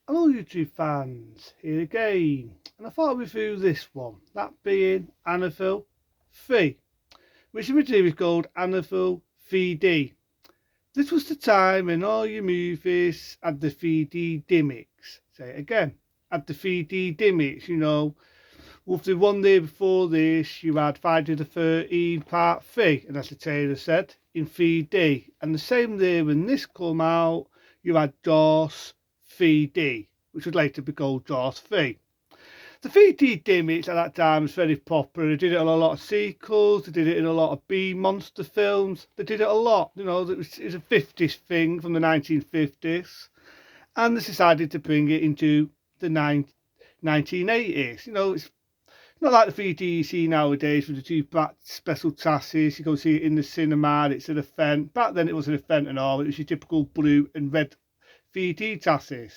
Hello YouTube fans, here again, and I thought I'd review this one, that being Amityville 3, which originally was called Amityville 3D. This was the time when all your movies had the 3D gimmicks. Say it again, had the 3D gimmicks, With the one day before this, you had Friday the 13th Part 3, and as the trailer said, in 3D. And the same day when this came out, you had Jaws 3D, which would later be called Jaws 3. The 3D gimmicks at that time was very popular. They did it on a lot of sequels, they did it in a lot of B monster films, they did it a lot. It was a 50s thing from the 1950s, and they decided to bring it into the 1980s. It's not like the 3D you see nowadays with the two black special chassis. You go see it in the cinema, it's an event. Back then it wasn't an event and all, it was your typical blue and red 3D chassis.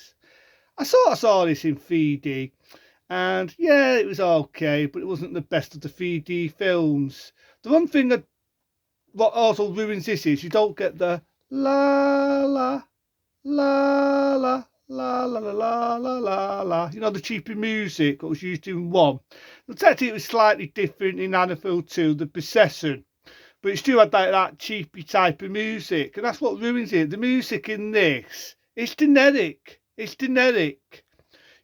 I sort of saw this in 3D, and yeah, it was okay, but it wasn't the best of the 3D films. The one thing that what also ruins this is you don't get the la la la la la la la la la la la. The cheaper music that was used in one. Technically it was slightly different in Amityville 2, the Possession, but it still had that cheapy type of music, and that's what ruins it. The music in this is generic. It's generic.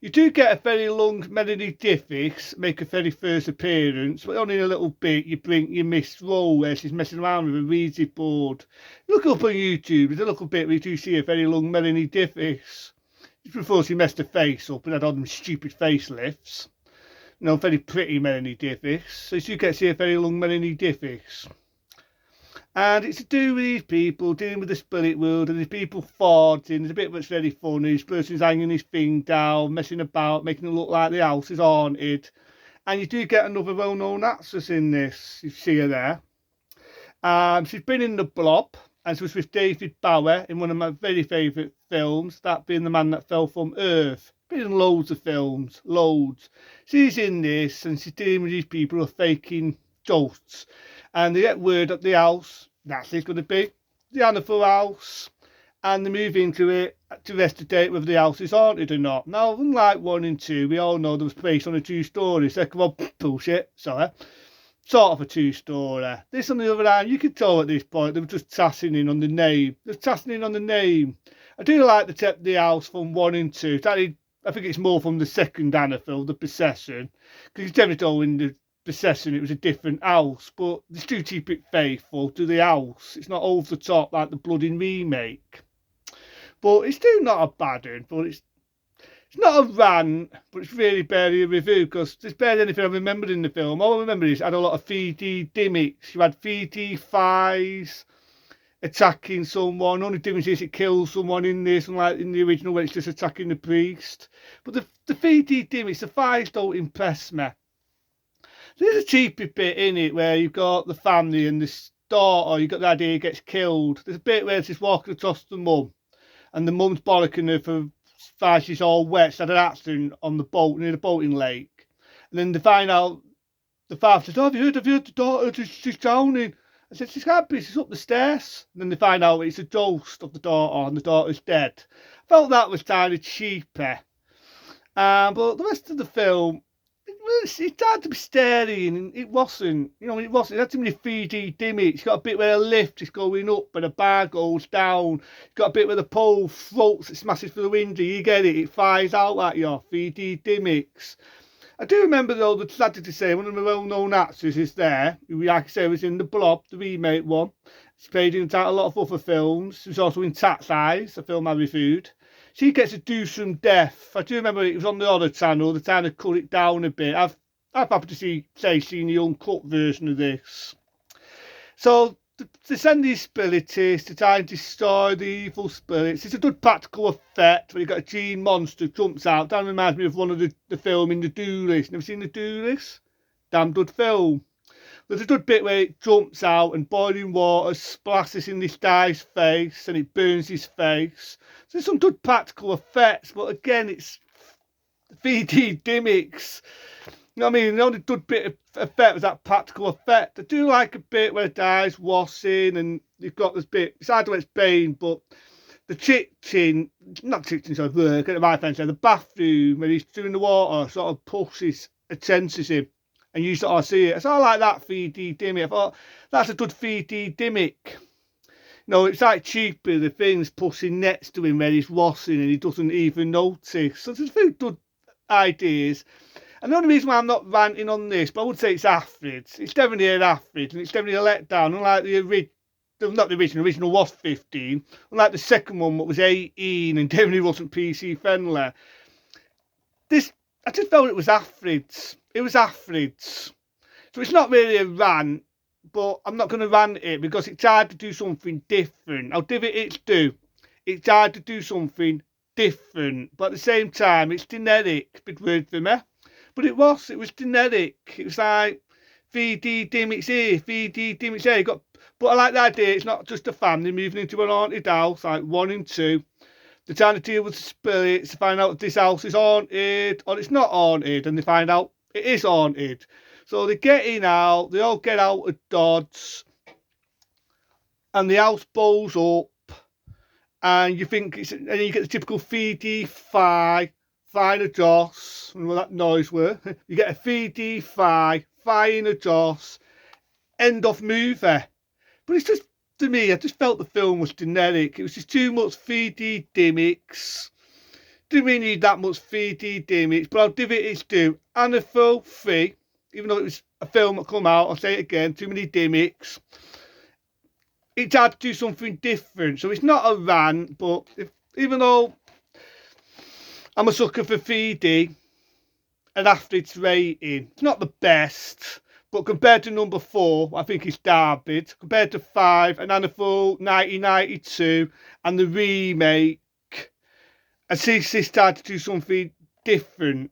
You do get a very long Melanie Diffix make a very first appearance, but only a little bit. You bring your Miss Roll where she's messing around with a Ouija board. Look up on YouTube, there's a little bit where you do see a very long Melanie Diffix. Before she messed her face up and had all them stupid facelifts. Very pretty Melanie Diffix. So you get to see a very long Melanie Diffix. And it's to do with these people dealing with the spirit world, and these people farting. There's a bit that's very funny. This person's hanging his thing down, messing about, making it look like the house is haunted. And you do get another well-known actress in this. You see her there. She's been in The Blob, and she was with David Bowie in one of my very favourite films, that being The Man That Fell From Earth. Been in loads of films, loads. She's in this, and she's dealing with these people who are faking ghosts. And they get word at the house, that's it's going to be the Amityville house, and they move into it to investigate whether the house is haunted or not. Now, unlike 1 and 2, we all know there was based on a true story. Second one, bullshit, sorry. Sort of a true story. This, on the other hand, you could tell at this point they were just tassing in on the name. They're tassing in on the name. I do like the house from 1 and 2. I think it's more from the second Amityville, the Possession, because it's definitely told in the Possession it was a different house, but they still keep it faithful to the house. It's not over the top like the Blood in remake. But it's still not a bad one, but it's not a rant, but it's really barely a review, because there's barely anything I remembered in the film. All I remember is it had a lot of 3D gimmicks. You had 3D thighs attacking someone. Only difference is it kills someone in this, unlike in the original where it's just attacking the priest. But the 3D gimmicks, the thighs don't impress me. There's a cheapy bit in it where you've got the family and this daughter, you've got the idea he gets killed. There's a bit where she's walking across the mum, and the mum's bollocking her for far she's all wet. She had an accident on the boat, near the boating lake. And then they find out, the father says, "Oh, have you heard the daughter? She's drowning." I said, "She's happy, she's up the stairs." And then they find out it's a ghost of the daughter, and the daughter's dead. I felt that was kind of cheapy. But the rest of the film, it tried to be scary, and it wasn't. It wasn't. It had too many 3D gimmicks. It's got a bit where a lift is going up and a bar goes down. It's got a bit where the pole floats, it smashes through the window. You get it. It flies out like your 3D gimmicks. I do remember though, the sadly to say, one of the well-known actors is there, who, like I say, was in The Blob, the remake one. She's played in a lot of other films. She was also in Cat's Eyes, a film I reviewed. She gets a gruesome death. I do remember it was on the other channel. They're trying to cut it down a bit. I've happened to seen the uncut version of this. So they send these spirits to try and destroy the evil spirits. It's a good practical effect when you've got a green monster jumps out. That reminds me of one of the film in The Duelist. Never seen The Duelist? Damn good film. There's a good bit where it jumps out and boiling water splashes in this guy's face and it burns his face. So there's some good practical effects, but again, it's 3D gimmicks. I mean? The only good bit of effect was that practical effect. I do like a bit where the guy's washing and you've got this bit, it's hard to explain, but the kitchen, not kitchen, sorry, work, at my friend's, the bathroom, when he's doing the water, sort of pushes a tenses him. And you sort of see it. So I like that 3D gimmick. I thought, that's a good 3D gimmick. No, it's like cheaper, the things pushing next to him when he's washing and he doesn't even notice. So there's a few good ideas. And the only reason why I'm not ranting on this, but I would say it's average. It's definitely an average, and it's definitely a letdown. Unlike the original was 15. Unlike the second one, what was 18 and definitely wasn't PC friendly. This, I just felt it was average. It was average. So it's not really a rant, but I'm not going to rant it because it's hard to do something different. I'll give it its due. It's hard to do something different, but at the same time, it's generic. Big word for me. But it was generic. It was like 3D gimmicks here, 3D gimmicks there. But I like the idea. It's not just a family moving into an haunted house, like 1 and 2. They're trying to deal with the spirits, to find out if this house is haunted or it's not haunted, and they find out it is haunted. So they get in out, they all get out of Dodds, and the house blows up, and you think it's, and you get the typical 3D fire a Joss, and what that noise were. You get a 3D fire in a Joss, end of movie. But it's just, to me, I just felt the film was generic. It was just too much 3D gimmicks. Didn't really need that much 3D gimmicks, but I'll give it its due. Amityville 3, even though it was a film that come out, I'll say it again, too many gimmicks. It had to do something different. So it's not a rant, but even though I'm a sucker for 3D, and after its rating, it's not the best, but compared to number 4, I think it's garbage. Compared to 5, and Amityville 1992, and the remake, I see this tried to do something different.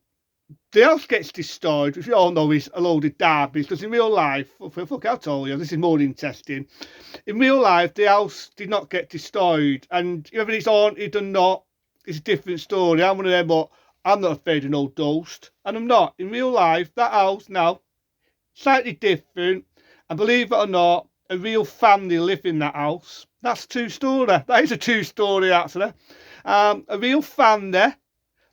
The house gets destroyed, which we all know is a load of garbage, because in real life, fuck, I'll tell you, this is more interesting. In real life, the house did not get destroyed, and whether it's haunted or not, it's a different story. I'm one of them, but I'm not afraid of no ghost, and I'm not. In real life, that house now, slightly different, and believe it or not, a real family live in that house. That's a true story. That is a true story, actually. A real family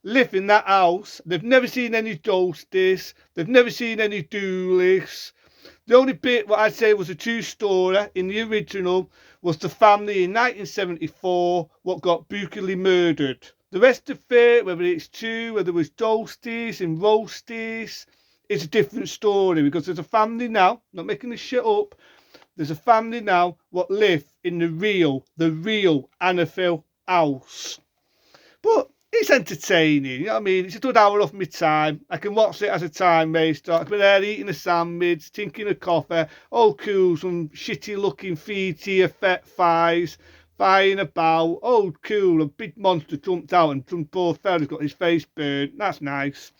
live in that house. They've never seen any ghosties. They've never seen any ghoulies. The only bit what I'd say was a true story in the original was the family in 1974 what got brutally murdered. The rest of it, whether it's true, whether it was ghosties and roasties, it's a different story, because there's a family now, not making this shit up, there's a family now what live in the real Amityville house. But it's entertaining, you know what I mean? It's a good hour off my time. I can watch it as a time waster. I can be there eating a sandwich, drinking a coffee, all cool, some shitty looking 3D effect fires, flying about, oh cool, a big monster jumped out and some poor fella's got his face burned. That's nice.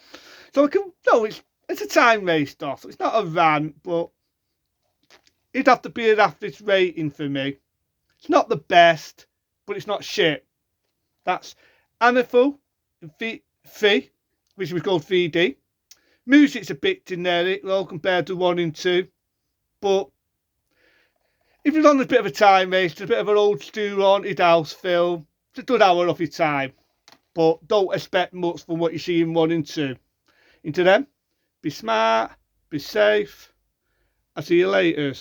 So I can, no, it's a time waster. So it's not a rant, but it'd have to be an average rating for me. It's not the best, but it's not shit. That's Amityville 3, which was called 3D. Music's a bit generic, though, compared to 1 and 2. But if you're on a bit of a time waster, a bit of an old school haunted house film, it's a good hour off your time. But don't expect much from what you see in 1 and 2. Into them, be smart, be safe. I'll see you later.